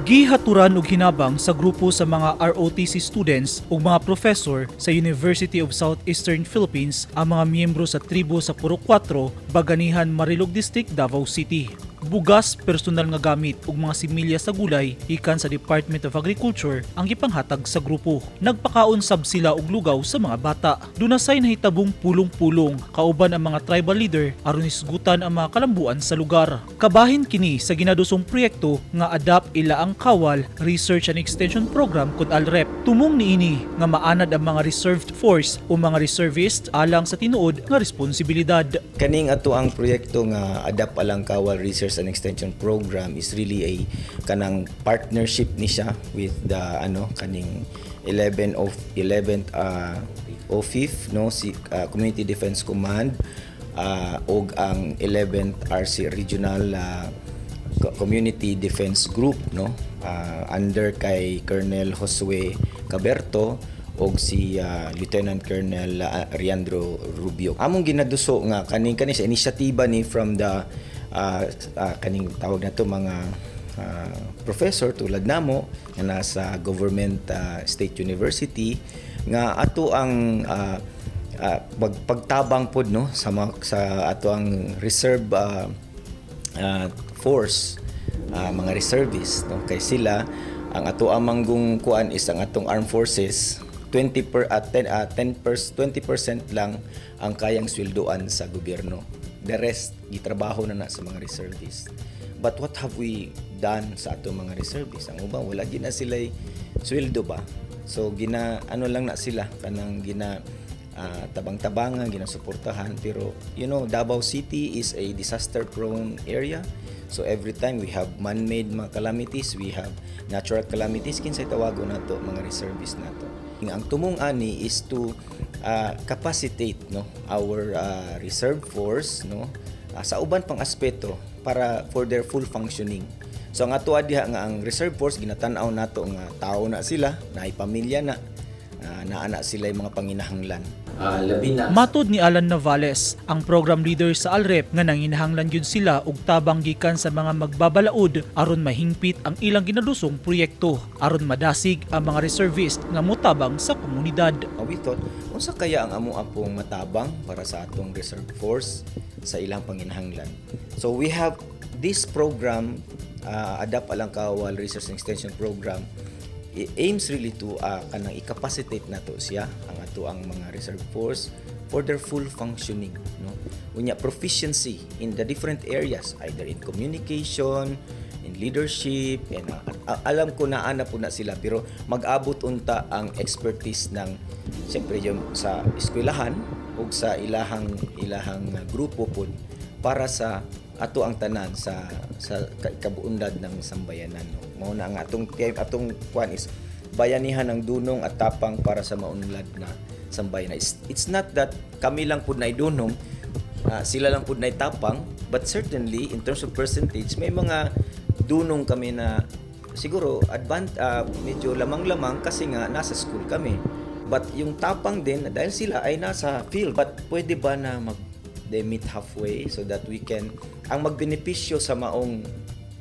Gihaturan og hinabang sa grupo sa mga ROTC students ug mga professor sa University of Southeastern Philippines ang mga miyembro sa tribo sa Purok 4, Baganihan, Marilog District, Davao City. Bugas, personal nga gamit ug mga similya sa gulay ikan sa Department of Agriculture ang gipanghatag sa grupo. Nagpakaon sab sila og lugaw sa mga bata. Dunasay nahitabong pulong-pulong kauban ang mga tribal leader aron isgutan ang mga kalambuan sa lugar. Kabahin kini sa ginadusong proyekto nga Adapt Ila ang Kawal Research and Extension Program kud ALREP. Tumong niini nga maanad ang mga reserved force o mga reservist alang sa tinuod nga responsibilidad. Kaning ato ang proyekto nga Adapt Alang Kawal Research and Extension Program is really a kanang partnership ni siya with the kaning 11th O5 no si Community Defense Command og ang 11th RC Regional Community Defense Group no under kay Colonel Josue Caberto og si Lieutenant Colonel Riandro Rubio. Among ginaduso nga kani sa inisyatiba ni from the kaning tawag na to mga professor tulad namo nga nasa government state university nga ato ang pagtabang pod no sa ato ang reserve force mga reservists no kay sila ang ato amang kuan is ang atong armed forces 20% lang ang kayang sweldoan sa gobyerno. The rest gitrabaho na sa mga reservists. But what have we done sa atong mga reservists? Ang ubang wala gina sila sweldo ba? So lang na sila kanang tabang-tabangan, ginasuportahan, pero Davao City is a disaster prone area. So every time we have man-made mga calamities, we have natural calamities, kinsay tawago nato mga reservists nato. Ang tumong ani is to capacitate our reserve force sa uban pang aspeto para for their full functioning. So ang ato diha nga ang reserve force ginatan-aw nato nga tao na sila, naay pamilya na naana sila yung mga panginahanglan. Matud ni Alan Navales, ang program leader sa ALREP nga nanginahanglan gyud sila og tabang gikan sa mga magbabalaod aron mahingpit ang ilang ginadusong proyekto aron madasig ang mga reservist nga motabang sa komunidad. We thought, unsa kaya ang amo apong matabang para sa atong reserve force sa ilang panginahanglan. So we have this program, Adapt Alang Kawal Research and Extension Program. It aims really to kanang i-capacitate nato siya ang ato ang mga reserve force for their full functioning unya proficiency in the different areas either in communication, in leadership, and alam ko na ana po na sila pero mag-abot unta ang expertise ng siyempre yung sa eskwelahan ug sa ilahang grupo pod para sa ato ang tanan sa kabuundad ng sambayanan. Mao na ang atong kuan is bayanihan ng dunong at tapang para sa maunlad na sambayanan. It's not that kami lang pud na dunong, sila lang pud na tapang, but certainly in terms of percentage may mga dunong kami na siguro medyo lamang-lamang kasi nga nasa school kami. But yung tapang din dahil sila ay nasa field, but pwede ba na they meet halfway so that we can ang magbenepisyo sa maong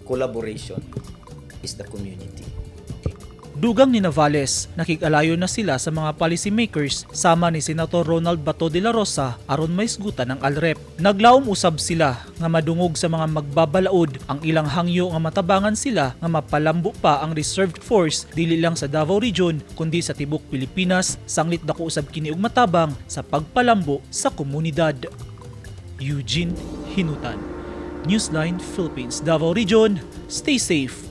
collaboration is the community. Dugang ni Navales, nakig-alayo na sila sa mga policy makers sama ni Senator Ronald Bato de la Rosa aron maisgutan ang ALREP. Naglaom usab sila nga madungog sa mga magbabalaod ang ilang hangyo nga matabangan sila nga mapalambo pa ang reserved force dili lang sa Davao Region kundi sa tibok Pilipinas, sanglit dako usab kini og matabang sa pagpalambo sa komunidad. Eugene Hinutan, Newsline Philippines, Davao Region. Stay safe.